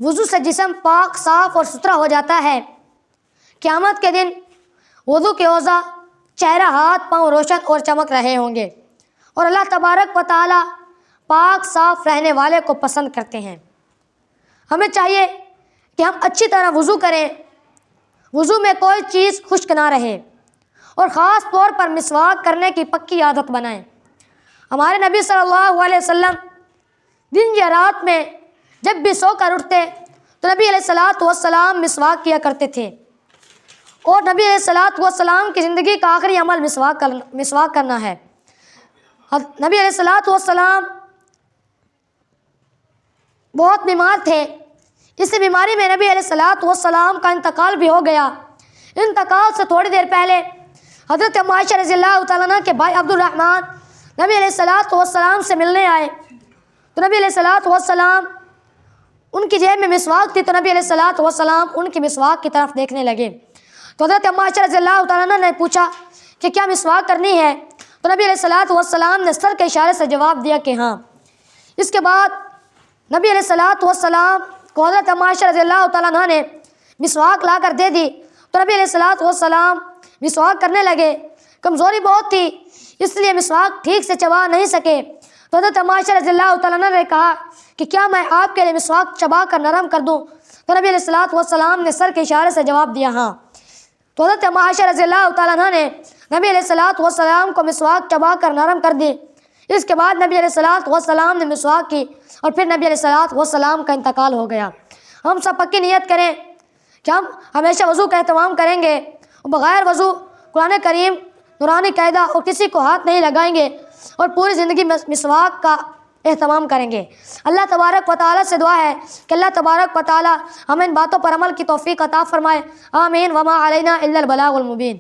وضو سے جسم پاک صاف اور ستھرا ہو جاتا ہے۔ قیامت کے دن وضو کے اعضاء، چہرہ، ہاتھ، پاؤں روشن اور چمک رہے ہوں گے، اور اللہ تبارک و تعالی پاک صاف رہنے والے کو پسند کرتے ہیں۔ ہمیں چاہیے کہ ہم اچھی طرح وضو کریں، وضو میں کوئی چیز خشک نہ رہے، اور خاص طور پر مسواک کرنے کی پکی عادت بنائیں۔ ہمارے نبی صلی اللہ علیہ وسلم دن یا رات میں جب بھی سو کر اٹھتے تو نبی علیہ الصلوۃ والسلام مسواک کیا کرتے تھے، اور نبی علیہ الصلوۃ والسلام کی زندگی کا آخری عمل مسواک کرنا ہے۔ نبی علیہ الصلوۃ والسلام بہت بیمار تھے، اس بیماری میں نبی علیہ الصلوۃ والسلام کا انتقال بھی ہو گیا۔ انتقال سے تھوڑی دیر پہلے حضرت ام عائشہ رضی اللہ تعالیٰ عنہ کے بھائی عبد الرحمن نبی علیہ الصلوۃ والسلام سے ملنے آئے، تو نبی علیہ الصلوۃ والسلام ان کی جیب میں مسواک تھی، تو نبی علیہ الصلوۃ والسلام ان کی مسواک کی طرف دیکھنے لگے۔ تو حضرت ام عائشہ رضی اللہ تعالیٰ عنہ نے پوچھا کہ کیا مسواک کرنی ہے؟ تو نبی علیہ الصلوۃ والسلام نے سر کے اشارے سے جواب دیا کہ ہاں۔ اس کے بعد نبی علیہ الصلوۃ والسلام کو حضرت ام عائشہ رضی اللہ تعالیٰ عنہ نے مسواک لا کر دے دی، تو نبی علیہ الصلوۃ والسلام مسواک کرنے لگے۔ کمزوری بہت تھی، اس لیے مسواک ٹھیک سے چبا نہیں سکے، تو حضرت ام عائشہ رضی اللہ تعالیٰ عنہ نے کہا کہ کیا میں آپ کے لیے مسواک چبا کر نرم کر دوں؟ تو نبی علیہ الصلوۃ والسلام نے سر کے اشارے سے جواب دیا ہاں۔ تو حضرت ام عائشہ رضی اللہ تعالیٰ عنہ نے نبی علیہ الصلوۃ والسلام کو مسواک چبا کر نرم کر دی۔ اس کے بعد نبی علیہ الصلوۃ والسلام نے مسواک کی، اور پھر نبی علیہ الصلوۃ والسلام کا انتقال ہو گیا۔ ہم سب پکی نیت کریں کہ ہم ہمیشہ وضو کا اہتمام کریں گے، اور بغیر وضو قرآن کریم، نورانی قاعدہ اور کسی کو ہاتھ نہیں لگائیں گے، اور پوری زندگی مسواک کا اہتمام کریں گے۔ اللہ تبارک و تعالیٰ سے دعا ہے کہ اللہ تبارک و تعالیٰ ہمیں ان باتوں پر عمل کی توفیق عطا فرمائے۔ آمین۔ وما علینا الا البلاغ المبین۔